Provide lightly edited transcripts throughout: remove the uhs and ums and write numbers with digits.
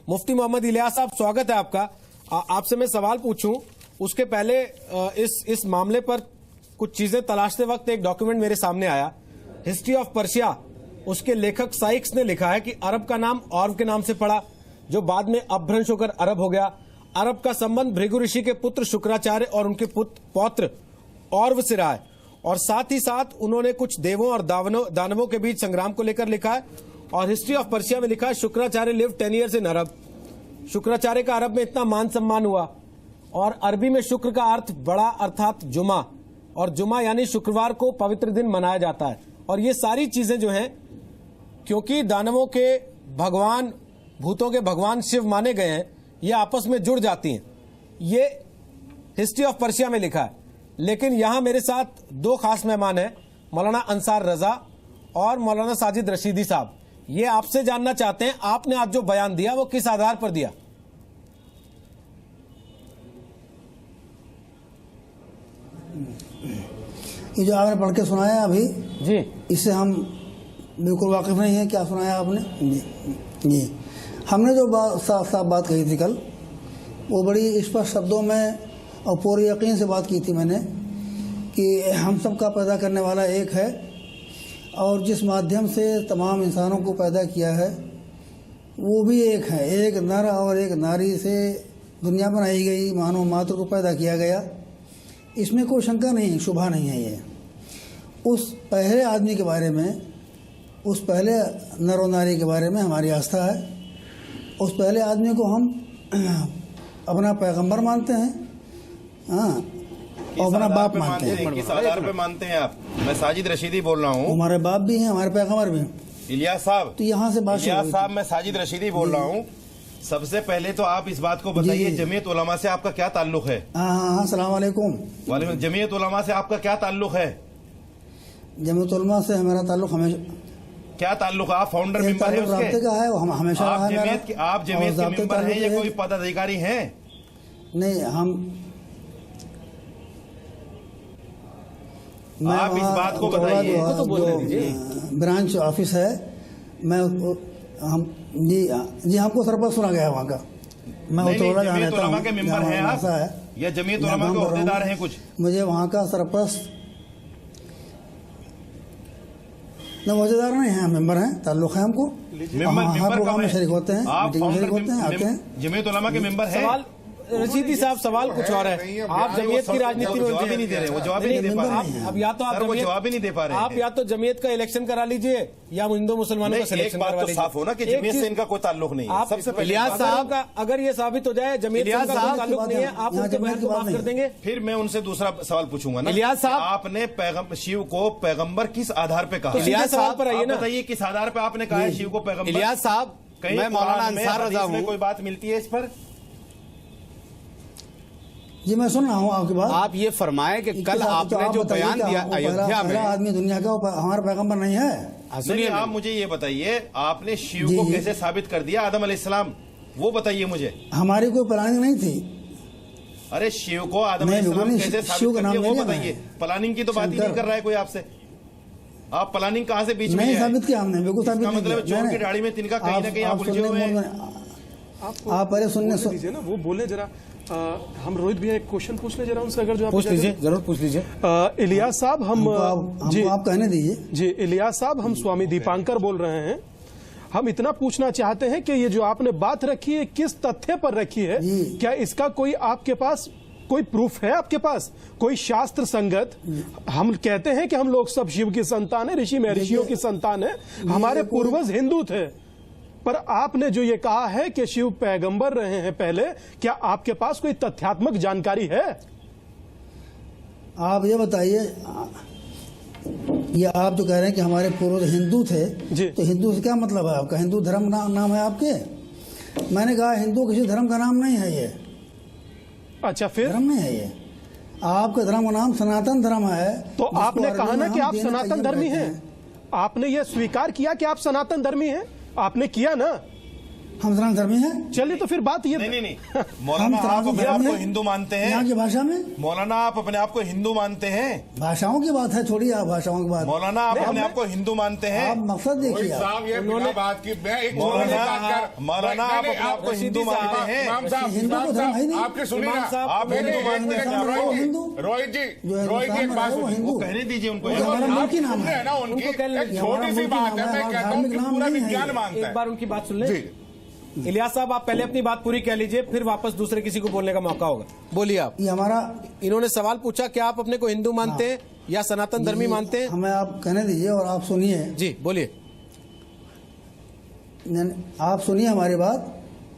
मुफ्ती मोहम्मद इलियास साहब, स्वागत है आपका। आपसे मैं सवाल पूछूं उसके पहले इस मामले पर कुछ चीजें तलाशते वक्त एक डॉक्यूमेंट मेरे सामने आया, हिस्ट्री ऑफ पर्शिया। उसके लेखक साइक्स ने लिखा है कि अरब का नाम औरव के नाम से पड़ा, जो बाद में अपभ्रंश होकर अरब हो गया। अरब का संबंध भृगु ऋषि के पुत्र शुक्राचार्य और उनके पौत्र औरव से रहा है, और साथ ही साथ उन्होंने कुछ देवों और दानवों के बीच संग्राम को लेकर लिखा है। और हिस्ट्री ऑफ पर्शिया में लिखा है शुक्राचार्य लिव 10 years इन अरब। शुक्राचार्य का अरब में इतना मान सम्मान हुआ, और अरबी में शुक्र का अर्थ बड़ा अर्थात जुमा, और जुमा यानी शुक्रवार को पवित्र दिन मनाया जाता है। और ये सारी चीजें जो हैं, क्योंकि दानवों के भगवान, भूतों के भगवान शिव माने गए हैं, ये आपस में जुड़ जाती हैं। ये हिस्ट्री ऑफ पर्शिया में लिखा है। लेकिन यहां मेरे साथ दो खास मेहमान हैं, मौलाना अंसार रजा और मौलाना साजिद रशीदी साहब। ये आपसे जानना चाहते हैं, आपने आज जो बयान दिया वो किस आधार पर दिया? ये जो आपने पढ़ के सुनाया अभी जी, इससे हम बिल्कुल वाकिफ नहीं है। क्या सुनाया आपने? जी, हमने जो साफ साफ बात कही थी कल, वो बड़ी स्पष्ट शब्दों में और पूरे यकीन से बात की थी मैंने कि हम सब का पैदा करने वाला एक है, और जिस माध्यम से तमाम इंसानों को पैदा किया है वो भी एक है। एक नर और एक नारी से दुनिया बनाई गई, मानव मात्र को पैदा किया गया, इसमें कोई शंका नहीं, शुबा नहीं है। ये उस पहले आदमी के बारे में, उस पहले नर और नारी के बारे में हमारी आस्था है। उस पहले आदमी को हम अपना पैगंबर मानते हैं, हाँ, और अपना बाप मानते हैं। किस आधार पे मानते हैं आप? मैं साजिद रशीदी बोल रहा हूँ। हमारे बाप भी हैं, हमारे पैगंबर भी। इलियास साहब, तो यहाँ से बात, इलियास साहब, मैं साजिद रशीदी बोल रहा हूँ। सबसे पहले तो आप इस बात को बताइए, जमीयत उलमा से आपका क्या ताल्लुक है? हाँ, अस्सलाम वालेकुम। वालेकुम। जमीयत उलमा से आपका क्या ताल्लुक है? जमीयत उलमा से हमारा ताल्लुक हमेशा, क्या ताल्लुक? आप फाउंडर मेंबर हैं उसके? का है, हम हमेशा आप जमीयत के मेंबर हैं या कोई पदाधिकारी हैं? नहीं, आप इस बात को बताइए। ब्रांच ऑफिस है, मैं हम जी हमको सरपंच सुना गया है वहाँ का। मैं जमीयत उलमा के मेंबर हैं आप या जमीयत उलमा के ओहदेदार हैं कुछ? मुझे वहाँ का सरपंच न ओहदेदार नहीं है, मेंबर हैं, ताल्लुक है हमको। मेंबर प्रोग्राम में शरीक होते हैं, शरीक होते हैं, आते हैं। जमीयत उलमा के मेंबर हैं। रशीदी साहब, सवाल कुछ और है। आप जमीयत की राजनीति में जवाब ही नहीं दे रहे, वो जवाब ही नहीं दे पा रहे। अब या तो आप जवाब ही नहीं दे पा रहे, आप या तो जमीयत का इलेक्शन करा लीजिए या हिंदू मुसलमानों का सिलेक्शन करवा लीजिए। साफ हो ना कि जमीयत से इनका कोई ताल्लुक नहीं है। सबसे पहले इलियास साहब का अगर ये साबित हो जाए जमीयत से इनका कोई ताल्लुक नहीं है, आप उनके बयान को माफ कर देंगे? फिर मैं उनसे दूसरा सवाल पूछूंगा ना। इलियास साहब, आपने शिव को पैगंबर किस आधार पे कहा? इलियास साहब पर आइए ना, बताइए किस आधार पे आपने कहा है शिव को पैगंबर? इलियास साहब, मैं मौलाना अंसार रजा हूं, कोई बात मिलती है इस पर? जी मैं सुन रहा हूँ आपकी बात। आप ये फरमाएं कि कल आपने जो बयान दिया अयोध्या में, आदमी दुनिया का हमारा पैगंबर नहीं है। सुनिए, आप मुझे ये बताइए, आपने शिव को कैसे साबित कर दिया आदम अलैहिस्सलाम, वो बताइए मुझे। हमारी कोई प्लानिंग नहीं थी। अरे शिव को आदम अलैहिस्सलाम कैसे साबित कर दिया, वो बताइए। प्लानिंग की तो बात ही नहीं कर रहा है कोई आपसे। आप प्लानिंग कहाँ से बीच में? नहीं साबित किया हमने, बिल्कुल साबित नहीं। मतलब चोर की दाढ़ी में तिनका कहीं ना कहीं आप उलझे हुए हैं। आप पहले सुनने ना, वो बोले जरा। हम रोहित भैया एक क्वेश्चन पूछ ले जरा उनसे, अगर जो आप पूछ लीजिए, जरूर पूछ लीजिए। इलियास साहब, हम जी आप कहने दीजिए। जी इलियास साहब, हम स्वामी दीपांकर बोल रहे हैं। हम इतना पूछना चाहते हैं कि ये जो आपने बात रखी है किस तथ्य पर रखी है? क्या इसका कोई आपके पास कोई प्रूफ है? आपके पास कोई शास्त्र संगत? हम कहते हैं कि हम लोग सब शिव की संतान है, ऋषि महर्षियों की संतान है, हमारे पूर्वज हिंदू थे, पर आपने जो ये कहा है कि शिव पैगंबर रहे हैं पहले, क्या आपके पास कोई तथ्यात्मक जानकारी है? आप ये बताइए, ये आप जो कह रहे हैं कि हमारे पूर्वज हिंदू थे, तो हिंदू से क्या मतलब है आपका? हिंदू धर्म नाम है आपके? मैंने कहा हिंदू किसी धर्म का नाम नहीं है ये। अच्छा, फिर धर्म नहीं है ये। आपके धर्म का नाम सनातन धर्म है। तो आपने कहा ना कि आप सनातन धर्मी हैं, आपने ये स्वीकार किया कि आप सनातन धर्मी हैं, आपने किया ना? हम सनातन धर्मी हैं। चलिए तो फिर बात ये नहीं मौलाना, आप अपने आप को हिंदू मानते हैं? यहाँ की भाषा में मौलाना, आप अपने आप को हिंदू मानते हैं? भाषाओं की बात है, छोड़िए आप भाषाओं की बात। मौलाना, आप अपने आप को हिंदू मानते हैं? आप मकसद देखिए। मौलाना, आप अपने आप को हिंदू मानते हैं? हिंदू को धर्म है नहीं। आपके सुनिए ना, आप हिंदू मानते हैं? रोहित जी एक बात हिंदू कहने दीजिए उनको। की नाम है ना, उनकी एक छोटी सी बात है, मैं कहता हूँ कि पूरा विज्ञान मानता एक है। बार उनकी बात सुन ले। इलियास साहब, आप पहले अपनी बात पूरी कह लीजिए, फिर वापस दूसरे किसी को बोलने का मौका होगा। बोलिए आप। ये हमारा, इन्होंने सवाल पूछा क्या आप अपने को हिंदू मानते हैं या सनातन धर्मी मानते हैं? हमें आप कहने दीजिए और आप सुनिए। जी बोलिए। आप सुनिए हमारी बात।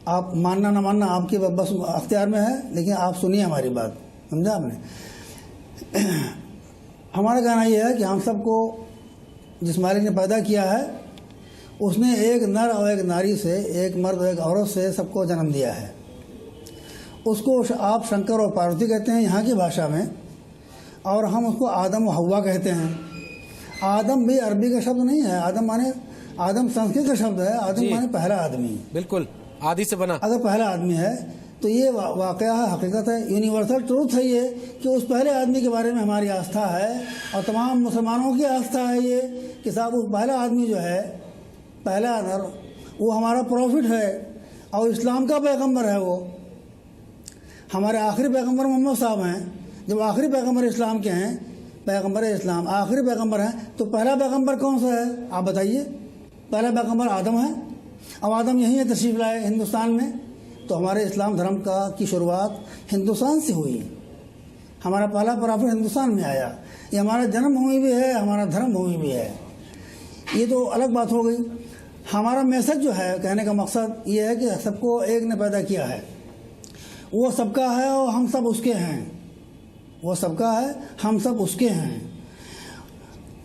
आप मानना ना मानना आपके बस अख्तियार में है, लेकिन आप सुनिए हमारी बात, समझा आपने। हमारा कहना यह है कि हम सबको जिस मालिक ने पैदा किया है, उसने एक नर और एक नारी से, एक मर्द और एक औरत से सबको जन्म दिया है। उसको आप शंकर और पार्वती कहते हैं यहाँ की भाषा में, और हम उसको आदम और हव्वा कहते हैं। आदम भी अरबी का शब्द नहीं है, आदम संस्कृत का शब्द है। आदम माने पहला आदमी। बिल्कुल, आदि से बना। अगर पहला आदमी है तो ये वाकया है, हकीकत है, यूनिवर्सल ट्रूथ है ये, कि उस पहले आदमी के बारे में हमारी आस्था है और तमाम मुसलमानों की आस्था है ये, कि साहब उस पहला आदमी जो है, पहला नर, वो हमारा प्रॉफिट है और इस्लाम का पैगंबर है। वो हमारे आखिरी पैगंबर मोहम्मद साहब हैं। जब आखिरी पैगंबर इस्लाम के हैं, पैगंबर इस्लाम आखिरी पैगंबर हैं, तो पहला पैगंबर कौन सा है आप बताइए? पहला पैगंबर आदम है। अब आदम यहीं है, तशरीफ लाए हिंदुस्तान में, तो हमारे इस्लाम धर्म की शुरुआत हिंदुस्तान से हुई। हमारा पहला प्रॉफिट हिंदुस्तान में आया। ये हमारा जन्मभूमि भी है, हमारा धर्म भूमि भी है। ये तो अलग बात हो गई। हमारा मैसेज जो है, कहने का मकसद ये है कि सबको एक ने पैदा किया है, वो सबका है और हम सब उसके हैं। वो सबका है, हम सब उसके हैं।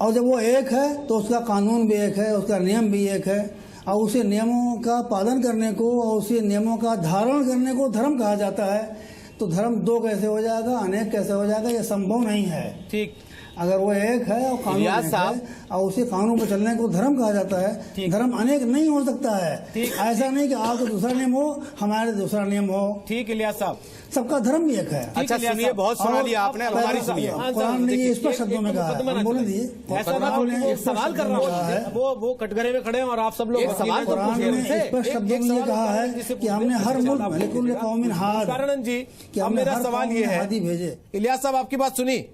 और जब वो एक है तो उसका कानून भी एक है, उसका नियम भी एक है, और उसे नियमों का पालन करने को और उसे नियमों का धारण करने को धर्म कहा जाता है। तो धर्म दो कैसे हो जाएगा, अनेक कैसे हो जाएगा? ये संभव नहीं है। ठीक, अगर वो एक है और कानून एक है और उसी कानून पर चलने को धर्म कहा जाता है। धर्म अनेक नहीं हो सकता है। ऐसा नहीं कि आपका दूसरा नियम हो, हमारे दूसरा नियम हो। ठीक इलियास साहब, सबका धर्म भी एक है। अच्छा सुनिए, बहुत सुना लिया आपने, हमारी सुनिए। कुरान ने ये स्पष्ट शब्दों में कहा है, बोलने दीजिए। ऐसा ना बोलिए, सवाल कर रहा हूँ। वो कटघरे में खड़े हैं और आप सब लोग सवाल। कुरान ने स्पष्ट शब्दों में ये कहा है कि हमने हर मुल्क बिल्कुल कौमिन हाद, कारण जी, अब मेरा सवाल ये है, भेजे। इलियास साहब आपकी बात सुनी,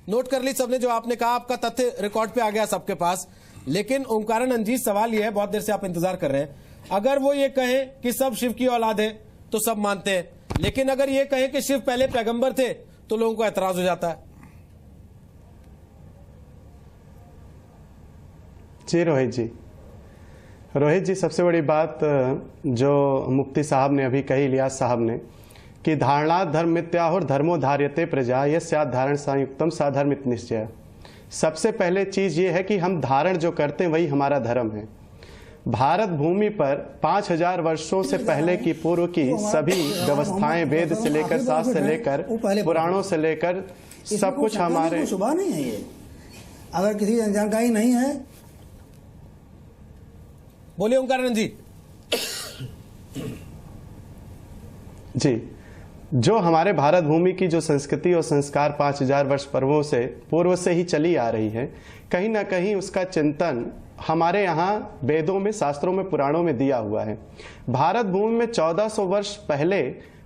नोट कर ली सबने, जो आपने कहा आपका तथ्य रिकॉर्ड पे आ गया सबके पास। लेकिन ओमकारण अंजीत, सवाल ये है, बहुत देर से आप इंतजार कर रहे हैं, अगर वो ये कहें कि सब शिव की औलाद है तो सब मानते हैं, लेकिन अगर ये कहें कि शिव पहले पैगंबर थे तो लोगों को एतराज हो जाता है। जी रोहित जी, सबसे बड़ी बात जो मुफ्ती साहब ने अभी कही, इलियास साहब ने, कि धारणा धर्म मिथ्याहुर धर्मो धार्यते प्रजा ये स्यात् धारण संयुक्तम साधर्मित निश्चय। सबसे पहले चीज ये है कि हम धारण जो करते हैं वही हमारा धर्म है। भारत भूमि पर 5000 वर्षों से पहले की पूर्व की सभी व्यवस्थाएं, वेद से लेकर शास्त्र से लेकर पुराणों से लेकर सब कुछ हमारे। सुबह नहीं है ये, अगर किसी जानकारी नहीं है। बोलिए ओमकारण जी। जी, जो हमारे भारत भूमि की जो संस्कृति और संस्कार 5000 वर्ष पूर्व से ही चली आ रही है, कहीं ना कहीं उसका चिंतन हमारे यहाँ वेदों में, शास्त्रों में, पुराणों में दिया हुआ है। भारत भूमि में 1400 वर्ष पहले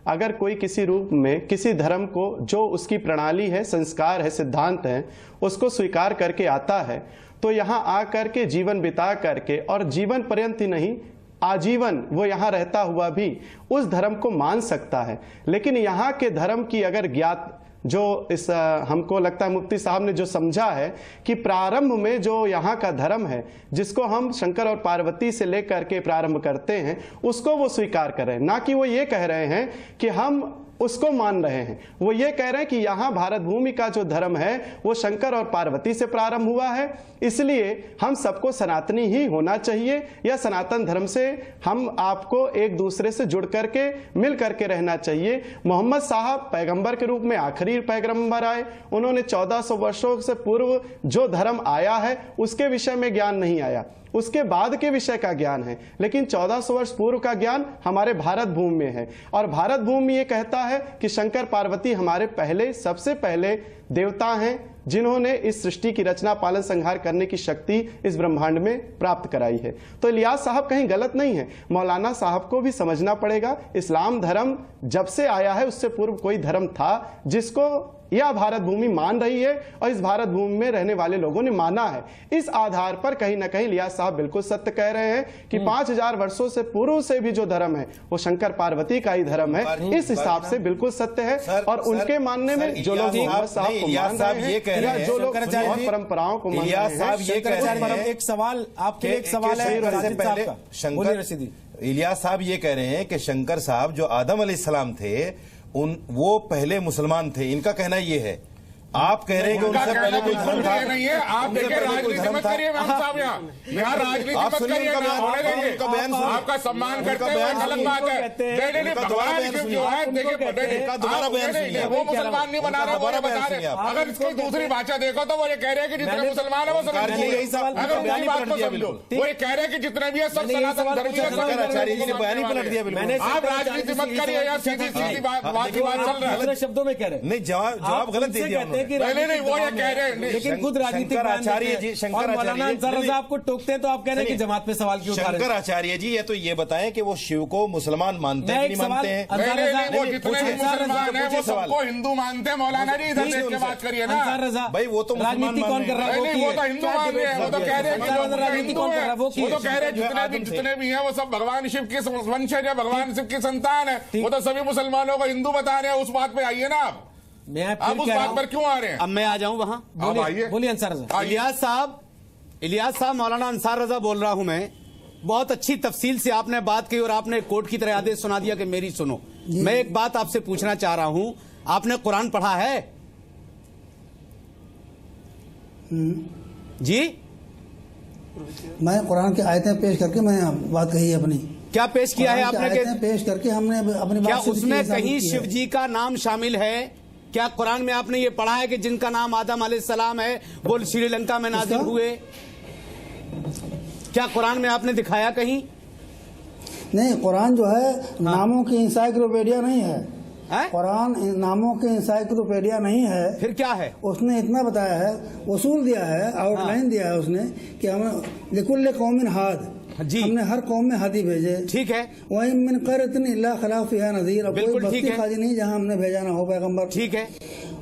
अगर कोई किसी रूप में किसी धर्म को, जो उसकी प्रणाली है, संस्कार है, सिद्धांत है, उसको स्वीकार करके आता है, तो यहाँ आकर के जीवन बिता करके, और जीवन पर्यंत ही नहीं, आजीवन वो यहाँ रहता हुआ भी उस धर्म को मान सकता है। लेकिन यहाँ के धर्म की अगर ज्ञात, जो इस हमको लगता है मुफ्ती साहब ने जो समझा है कि प्रारंभ में जो यहाँ का धर्म है, जिसको हम शंकर और पार्वती से लेकर के प्रारंभ करते हैं, उसको वो स्वीकार कर रहे हैं। ना कि वो ये कह रहे हैं कि हम उसको मान रहे हैं। वो ये कह रहे हैं कि यहां भारत भूमि का जो धर्म है वो शंकर और पार्वती से प्रारंभ हुआ है, इसलिए हम सबको सनातनी ही होना चाहिए, या सनातन धर्म से हम आपको एक दूसरे से जुड़ करके मिल करके रहना चाहिए। मोहम्मद साहब पैगंबर के रूप में आखिरी पैगंबर आए, उन्होंने 1400 वर्षों से पूर्व जो धर्म आया है उसके विषय में ज्ञान नहीं आया, उसके बाद के विषय का ज्ञान है, लेकिन 1400 वर्ष पूर्व का ज्ञान हमारे भारत भूमि में है। और भारत भूमि ये कहता है कि शंकर पार्वती हमारे पहले सबसे पहले देवता हैं जिन्होंने इस सृष्टि की रचना पालन संहार करने की शक्ति इस ब्रह्मांड में प्राप्त कराई है। तो इलियास साहब कहीं गलत नहीं है, मौलाना साहब को भी समझना पड़ेगा इस्लाम धर्म जब से आया है उससे पूर्व कोई धर्म था जिसको यह भारत भूमि मान रही है और इस भारत भूमि में रहने वाले लोगों ने माना है। इस आधार पर कहीं ना कहीं इलियास साहब बिल्कुल सत्य कह रहे हैं कि 5000 वर्षों से पूर्व से भी जो धर्म है वो शंकर पार्वती का ही धर्म है, इस हिसाब से बिल्कुल सत्य है। और उनके मानने में जो लोग मोहम्मद साहब को मान रहे हैं या जो लोग और परंपराओं को मान रहे हैं, एक सवाल आपके लिए, एक सवाल है शंकर इलियास साहब ये कह रहे हैं कि शंकर साहब जो आदम अलैहिस्सलाम थे वो पहले मुसलमान थे, इनका कहना ये है। आप कह रहे हैं कि उनसे पहले कोई धर्म था नहीं है। आप देखिए राजनीति मत करिए मैम साहब, यहाँ राजनीति मत करिए, उनका बयान आपका सम्मान करते हैं, गलत बात है। भगवान जो है देखिए दोबारा बयान सुनिए, वो मुसलमान नहीं बना रहे, वो बता रहे। अगर इसकी दूसरी भाषा देखो तो वो ये कह रहे हैं कि जितने मुसलमान है वो सब, अगर उनकी बात को समझो, वो ये कह रहे हैं कि जितने भी है सब सनातन धर्मी है। आचार्य जी ने बयान ही पलट दिया बिल्कुल। आप राजनीति मत करिए यार, सीधी सीधी बात चल रहा है। शब्दों में कह रहे हैं, नहीं जवाब गलत दे दिया उन्होंने। नहीं वो ये कह रहे हैं, लेकिन खुद राजनीतिक आचार्य जी, शंकर मौलाना अंसार रजा आपको टोकते हैं तो आप कह रहे हैं कि जमात पे सवाल क्यों उठा रहे हैं? शंकर आचार्य जी ये तो ये बताएं कि वो शिव को मुसलमान मानते हैं कि नहीं मानते हैं? वो जितने भी मुसलमान हैं वो सबको हिंदू मानते हैं। मौलाना जी इधर देख के बात करिए ना। अंसार रजा भाई वो तो राजनीति कौन कर रहा है? वो तो हिंदू मान रहे हैं, वो तो कह रहे हैं कि राजनीति कौन कर रहा है? वो तो कह रहे हैं जितने भी हैं वो सब भगवान शिव के वंशज है, भगवान शिव की संतान है। वो तो सभी मुसलमानों को हिंदू बता रहे हैं। उस बात पे आइए ना आप उस बात पर क्यों आ रहे हैं? अब मैं आ जाऊं वहां। बोलिए अंसार रजा। इलियास साहब मौलाना अंसार रजा बोल रहा हूं मैं। बहुत अच्छी तफसील से आपने बात की और आपने कोर्ट की तरह आदेश सुना दिया कि मेरी सुनो। मैं एक बात आपसे पूछना चाह रहा हूं, आपने कुरान पढ़ा है? जी मैं कुरान की आयतें पेश करके मैंने बात कही है अपनी। क्या पेश किया है आपने? आयतें पेश करके हमने अपनी बात क्या उसमें कहीं शिव जी का नाम शामिल है? क्या कुरान में आपने ये पढ़ा है कि जिनका नाम आदम अलैहिस्सलाम है वो श्रीलंका में नाजिल हुए? क्या कुरान में आपने दिखाया कहीं? नहीं, कुरान जो है नामों की इंसाइक्लोपीडिया नहीं है। कुरान नामों की इंसाइक्लोपीडिया नहीं है। फिर क्या है? उसने इतना बताया है, उसूल दिया है, आउटलाइन दिया है उसने कि हम लिकुल्ल कौमिन हाद, हमने हर कौम में हादी भेजे। ठीक है। वही मिन क़रयतिन इल्ला खला फ़ीहा नज़ीर, कोई बस्ती खाली नहीं जहाँ हमने भेजा ना हो पैगम्बर। ठीक है।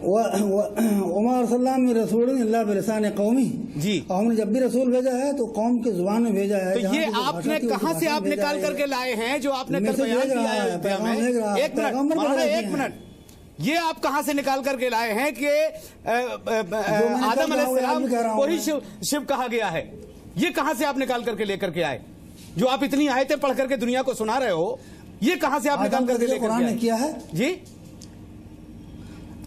वमा अरसलना रसूलन इल्ला बिलिसानि कौमी जी, और हमने जब भी रसूल भेजा है तो कौम की जुबान में भेजा है। तो ये आपने कहाँ से आप निकाल करके लाए हैं जो आपने कल बयान किया है? एक मिनट, ये आप कहां से निकाल करके लाए हैं कि आदम अलैहिस्सलाम को ही शिव कहा गया है? ये कहां से आप निकाल करके लेकर के आए? जो आप इतनी आयतें पढ़ करके दुनिया को सुना रहे हो, ये कहां से आप निकाल करके लेकर कुरान ने किया है? जी,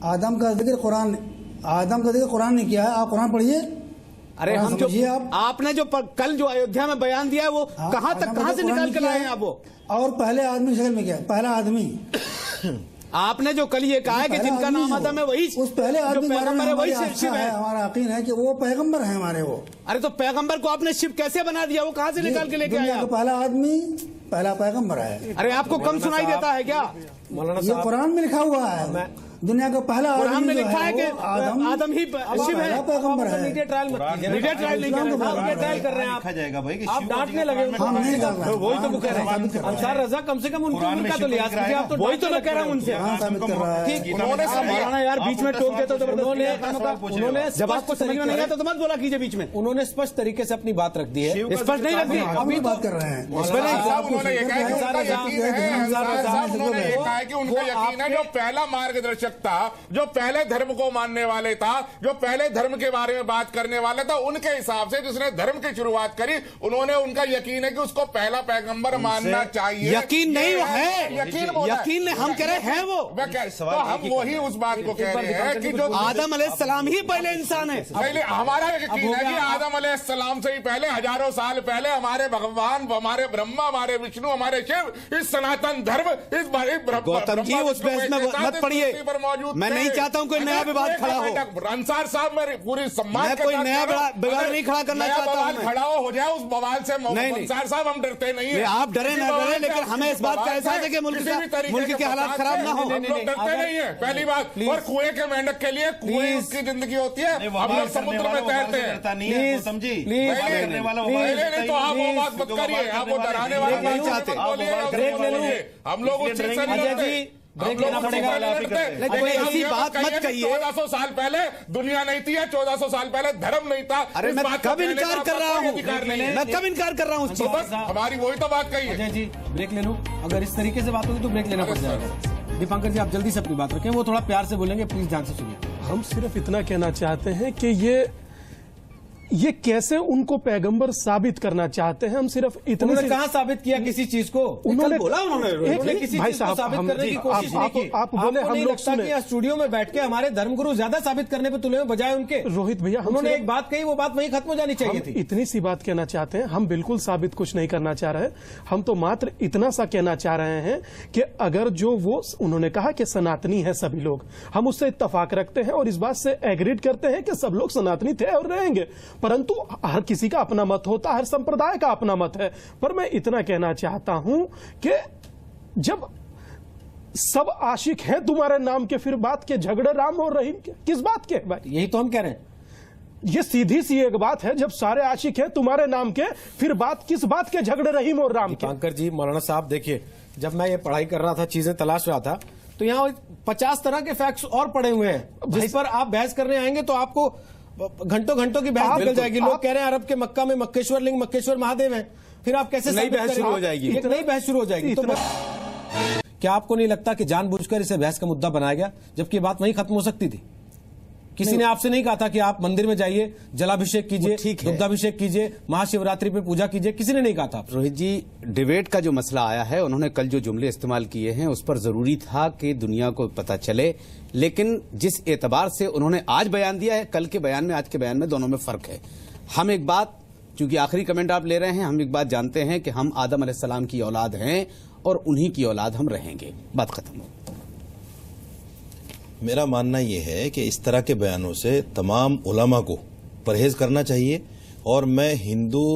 आदम का जिक्र कुरान ने किया है। आप कुरान पढ़िए। अरे हम जो आपने जो कल जो अयोध्या में बयान दिया है वो कहां से निकाल कर लाए हैं आप? वो और पहले आदमी शक्ल में क्या? पहला आदमी आपने जो कल ये कहा है कि जिनका नाम आदम है वही उस पहले आदमी पैगंबर है, वही शिव है। हमारा यकीन है कि वो पैगंबर है हमारे। वो अरे तो पैगंबर को आपने शिव कैसे बना दिया? वो कहां से निकाल के लेके आया? पहला आदमी पहला पैगंबर है। अरे आपको कम सुनाई देता है क्या? ये कुरान में लिखा हुआ है, दुनिया का पहला कुरान में लिखा है कि आदम ही शिव है, पैगंबर है। मीडिया ट्रायल मत कीजिए, मीडिया ट्रायल नहीं कर रहे हैं, मीडिया ट्रायल कर रहे हैं लिखा जाएगा भाई कि आप डांटने लगे। हम नहीं कर रहे हैं, वही तो कह रहे हैं अंसार रजा, कम से कम उनकी उम्र का तो लिहाज कीजिए। आप तो वही तो मैं कह रहा हूं उनसे। साबित कर रहा है। ठीक, मौलाना यार बीच में टोक देते तो उन्होंने जब आपको समझ में नहीं आता तो मत बोला कीजिए बीच में। उन्होंने स्पष्ट तरीके से अपनी बात रख दी है। स्पष्ट नहीं रख दी, अभी बात कर रहे हैं। उन्होंने ये कहा कि उनका यकीन है, उन्होंने ये कहा कि उनका यकीन है जो पहला मार्गदर्शक आवश्यकता, जो पहले धर्म को मानने वाले था, जो पहले धर्म के बारे में बात करने वाला था, उनके हिसाब से जिसने धर्म की शुरुआत करी, उन्होंने, उनका यकीन है कि उसको पहला पैगंबर मानना चाहिए। यकीन नहीं है, यकीन हम कह रहे हैं वो। तो हम वही उस बात को कह रहे हैं कि जो आदम अलैहिस्सलाम ही पहले इंसान है। पहले हमारा यकीन है कि आदम अलैहिस्सलाम से ही पहले, हजारों साल पहले हमारे भगवान, हमारे ब्रह्मा, हमारे विष्णु, हमारे शिव, इस सनातन धर्म, इस गौतम जी उस बहस में मत पड़िए, मैं नहीं चाहता हूं कोई नया विवाद खड़ा हो। अंसार साहब, मैं पूरी सम्मान, मैं कोई नया विवाद नहीं खड़ा करना चाहता हूं। खड़ा हो जाए उस बवाल से, अंसार साहब हम डरते नहीं है। आप डरे ना डरे, लेकिन हमें इस बात का एहसास है कि मुल्क के हालात खराब ना हो। हम लोग डरते नहीं है, पहली बात। और कुएं के मेंढक के लिए कुएं उसकी जिंदगी होती है, हम लोग समुद्र में तैरते हैं। नहीं तो आप वो बात मत करिए, आप वो डराने वाली बात चाहते हम लोग उस चीज से नहीं डरते। ब्रेक लेना पड़ेगा, लेकिन ऐसी बात मत कहिए। 1400 साल पहले दुनिया नहीं थी, 1400 साल पहले धर्म नहीं था। अरे मैं कब इनकार कर रहा हूँ, मैं कब इनकार कर रहा हूँ उस चीज पर? हमारी वही तो बात कही है। अजय जी ब्रेक ले लूं, अगर इस तरीके से बात होगी तो ब्रेक लेना पड़ जाएगा। दीपांकर जी आप जल्दी से अपनी बात रखें, वो थोड़ा प्यार से बोलेंगे, प्लीज ध्यान से सुनिए। हम सिर्फ इतना कहना चाहते हैं कि ये कैसे उनको पैगंबर साबित करना चाहते हैं। हम सिर्फ इतने उन्होंने कहाँ साबित किया किसी चीज को? उन्होंने बोला, उन्होंने किसी भाई चीज को साहब, साबित करने की कोशिश नहीं की। आप बोले, हम लोग सुने। स्टूडियो में बैठ के हमारे धर्मगुरु ज्यादा साबित करने पे तुले हुए बजाय उनके। रोहित भैया, उन्होंने एक बात कही, वो बात वहीं खत्म हो जानी चाहिए थी। इतनी सी बात कहना चाहते हैं, हम बिल्कुल साबित कुछ नहीं करना चाह रहे। हम तो मात्र इतना सा कहना चाह रहे हैं कि अगर जो वो उन्होंने कहा कि सनातनी है सभी लोग, हम उससे इत्तफाक रखते हैं और इस बात से एग्रीड करते हैं कि सब लोग सनातनी थे और रहेंगे, परंतु हर किसी का अपना मत होता है, हर संप्रदाय का अपना मत है। पर मैं इतना कहना चाहता हूं कि जब सब आशिक हैं तुम्हारे नाम के, फिर बात के झगड़े राम और रहीम के किस बात के भाई? यही तो हम कह रहे हैं। ये सीधी सी एक बात है, जब सारे आशिक हैं तुम्हारे नाम के, फिर बात किस बात के झगड़े रहीम और राम के? दीपांकर जी, मौलाना साहब देखिए, जब मैं ये पढ़ाई कर रहा था, चीजें तलाश रहा था, तो यहाँ 50 तरह के फैक्ट्स और पड़े हुए हैं जिस पर आप बहस करने आएंगे तो आपको घंटों घंटों की बहस निकल जाएगी। लोग कह रहे हैं अरब के मक्का में मक्केश्वर लिंग, मक्केश्वर महादेव है, फिर आप कैसे नई बहस शुरू हो जाएगी? एक नई बहस शुरू हो जाएगी। तो क्या आपको नहीं लगता कि जानबूझकर इसे बहस का मुद्दा बनाया गया, जबकि बात वहीं खत्म हो सकती थी? किसी ने आपसे नहीं कहा था कि आप मंदिर में जाइए, जलाभिषेक कीजिए, दुग्धाभिषेक कीजिए, महाशिवरात्रि पे पूजा कीजिए, किसी ने नहीं कहा था। रोहित जी, डिबेट का जो मसला आया है, उन्होंने कल जो जुमले इस्तेमाल किए हैं उस पर जरूरी था कि दुनिया को पता चले, लेकिन जिस एतबार से उन्होंने आज बयान दिया है, कल के बयान में आज के बयान में दोनों में फर्क है। हम एक बात, चूंकि आखिरी कमेंट आप ले रहे हैं, हम एक बात जानते हैं कि हम आदम अलैहिस्सलाम की औलाद हैं और उन्हीं की औलाद हम रहेंगे। बात खत्म हो। मेरा मानना यह है कि इस तरह के बयानों से तमाम उलमा को परहेज करना चाहिए, और मैं हिंदू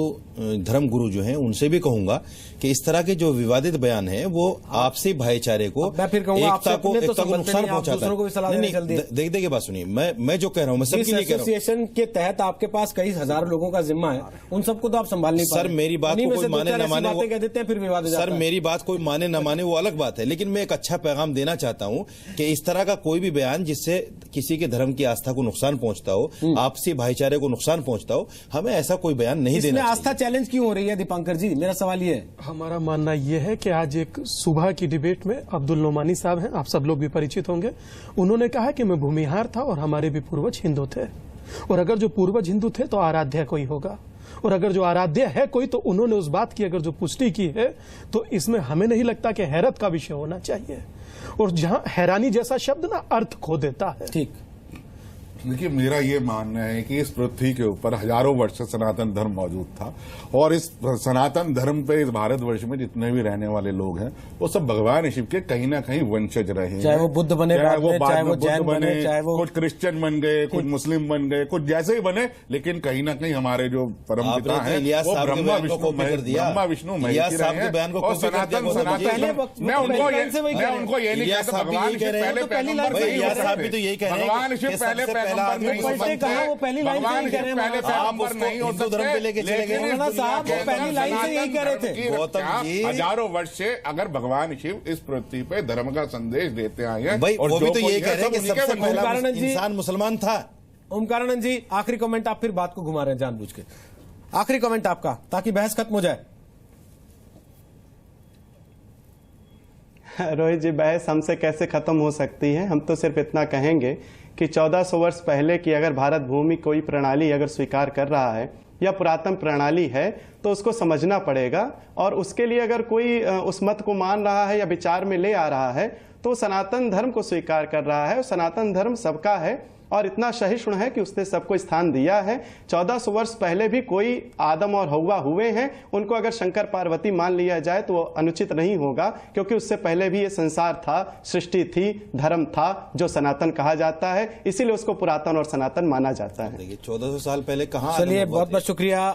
धर्मगुरु जो हैं उनसे भी कहूंगा कि इस तरह के जो विवादित बयान हैं वो आपसी भाईचारे को, मैं फिर कहूंगा, एकता को नुकसान पहुंचाता है। देखिए बात सुनिए, मैं जो कह रहा हूं, मैं सबके लिए कह रहा हूं। एसोसिएशन के तहत आपके पास कई हजारों लोगों का जिम्मा है, उन सबको तो आप संभाल नहीं पा रहे। सर मेरी बात को कोई माने न माने कह देते हैं, फिर विवाद हो जाता है। सर मेरी बात कोई माने न माने वो अलग बात है, लेकिन मैं एक अच्छा पैगाम देना चाहता हूं कि इस तरह का कोई भी बयान जिससे किसी के धर्म की आस्था को नुकसान पहुंचता हो, आपसी भाईचारे को नुकसान पहुंचता हो, हमें ऐसा कोई बयान नहीं देना चाहिए। आस्था चैलेंज क्यों हो रही है दीपांकर जी? मेरा सवाल ये है। हमारा मानना यह है कि आज एक सुबह की डिबेट में अब्दुल नोमानी साहब हैं, आप सब लोग भी परिचित होंगे, उन्होंने कहा कि मैं भूमिहार था और हमारे भी पूर्वज हिंदू थे, और अगर जो पूर्वज हिंदू थे तो आराध्य कोई होगा, और अगर जो आराध्य है कोई, तो उन्होंने उस बात की अगर जो पुष्टि की है, तो इसमें हमें नहीं लगता कि हैरत का विषय होना चाहिए। और जहां हैरानी जैसा शब्द ना अर्थ खो देता है। ठीक, देखिए, मेरा ये मानना है कि इस पृथ्वी के ऊपर हजारों वर्ष से सनातन धर्म मौजूद था, और इस सनातन धर्म पे इस भारतवर्ष में जितने भी रहने वाले लोग हैं वो सब भगवान शिव के कहीं ना कहीं वंशज रहे हैं। चाहे वो बुद्ध बने, चाहे वो जैन बने, चाहे वो कुछ क्रिश्चियन बन गए, कुछ मुस्लिम बन गए, कुछ जैसे ही बने, लेकिन कहीं ना कहीं हमारे जो परम पिता हैं वो ब्रह्मा विष्णु महेश रहे हैं। और सनातन मैं उनको ये नहीं कहता भगवान शिव पहले पैगंबर नहीं हो सकते, भगवान शिव पहले पैगंबर नहीं हो सकते, कहा वो पहली लाइन से ही कह रहे हैं, पहले पैगंबर नहीं हो सकते, लेकिन साहब वो पहली लाइन से यही कह रहे थे। गौतम जी, हजारों वर्ष से अगर भगवान शिव इस पृथ्वी पे धर्म का संदेश देते आए हैं, और वो भी तो यही कह रहे हैं कि सबसे पहला इंसान मुसलमान था। ओमकारानंद जी, आखिरी कमेंट। आप फिर बात को घुमा रहे हैं जानबूझ के। आखिरी कमेंट आपका, ताकि बहस खत्म हो जाए। रोहित जी, बहस हमसे कैसे खत्म हो सकती है? हम तो सिर्फ इतना कहेंगे कि 1400 वर्ष पहले की अगर भारत भूमि कोई प्रणाली अगर स्वीकार कर रहा है या पुरातन प्रणाली है तो उसको समझना पड़ेगा, और उसके लिए अगर कोई उस मत को मान रहा है या विचार में ले आ रहा है तो सनातन धर्म को स्वीकार कर रहा है। सनातन धर्म सबका है और इतना सहिष्णु है कि उसने सबको स्थान दिया है। 1400 वर्ष पहले भी कोई आदम और हव्वा हुए हैं, उनको अगर शंकर पार्वती मान लिया जाए तो वो अनुचित नहीं होगा, क्योंकि उससे पहले भी ये संसार था, सृष्टि थी, धर्म था जो सनातन कहा जाता है, इसीलिए उसको पुरातन और सनातन माना जाता है। देखिए 1400 साल पहले कहाँ। चलिए, बहुत बहुत शुक्रिया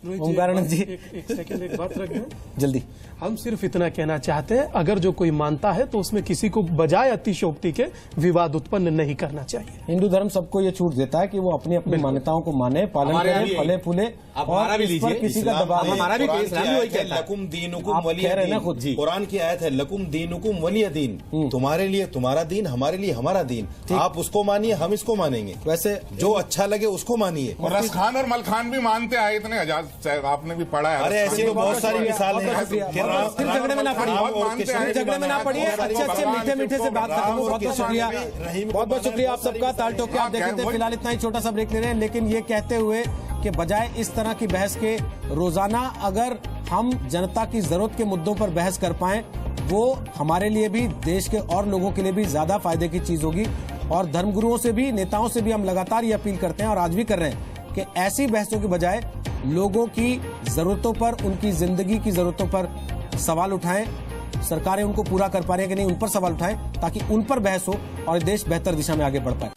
ओमकारानंद जी। एक सेकंड, एक बात रख दें जल्दी। हम सिर्फ इतना कहना चाहते हैं, अगर जो कोई मानता है तो उसमें किसी को बजाय अतिशयोक्ति के विवाद उत्पन्न नहीं करना चाहिए। हिंदू धर्म सबको ये छूट देता है कि वो अपनी अपनी मान्यताओं को माने, पालन करें, फले फूले, और इस पर किसी का दबाव। हमारा भी इस्लाम भी वही कहता है, लकुम दीनुकुम वलिय। कुरान की आयत है लकुम दीनुकुम वलिय दीन, तुम्हारे लिए तुम्हारा दीन, हमारे लिए हमारा दीन। आप उसको मानिए, हम इसको मानेंगे। वैसे जो अच्छा लगे उसको मानिए। और रसखान और मलखान भी मानते आए इतने हजार, आपने भी पढ़ा है। अरे ऐसी तो बहुत सारी मिसाल है। फिर झगड़े में ना पड़िए, झगड़े में ना पड़िए, अच्छे अच्छे मीठे मीठे से बात करते हैं। बहुत बहुत शुक्रिया, बहुत बहुत शुक्रिया आप सबका। ताल ठोके आप देख रहे थे। फिलहाल इतना ही छोटा सा ब्रेक ले रहे हैं, लेकिन ये कहते हुए कि बजाय इस तरह की बहस के रोजाना अगर हम जनता की जरूरत के मुद्दों पर बहस कर पाएं, वो हमारे लिए भी, देश के और लोगों के लिए भी ज्यादा फायदे की चीज होगी। और धर्मगुरुओं से भी, नेताओं से भी हम लगातार ये अपील करते हैं और आज भी कर रहे हैं कि ऐसी बहसों के बजाय लोगों की जरूरतों पर, उनकी जिंदगी की जरूरतों पर सवाल उठाएं। सरकारें उनको पूरा कर पा रही है कि नहीं, उन पर सवाल उठाएं, ताकि उन पर बहस हो और देश बेहतर दिशा में आगे बढ़ पाए।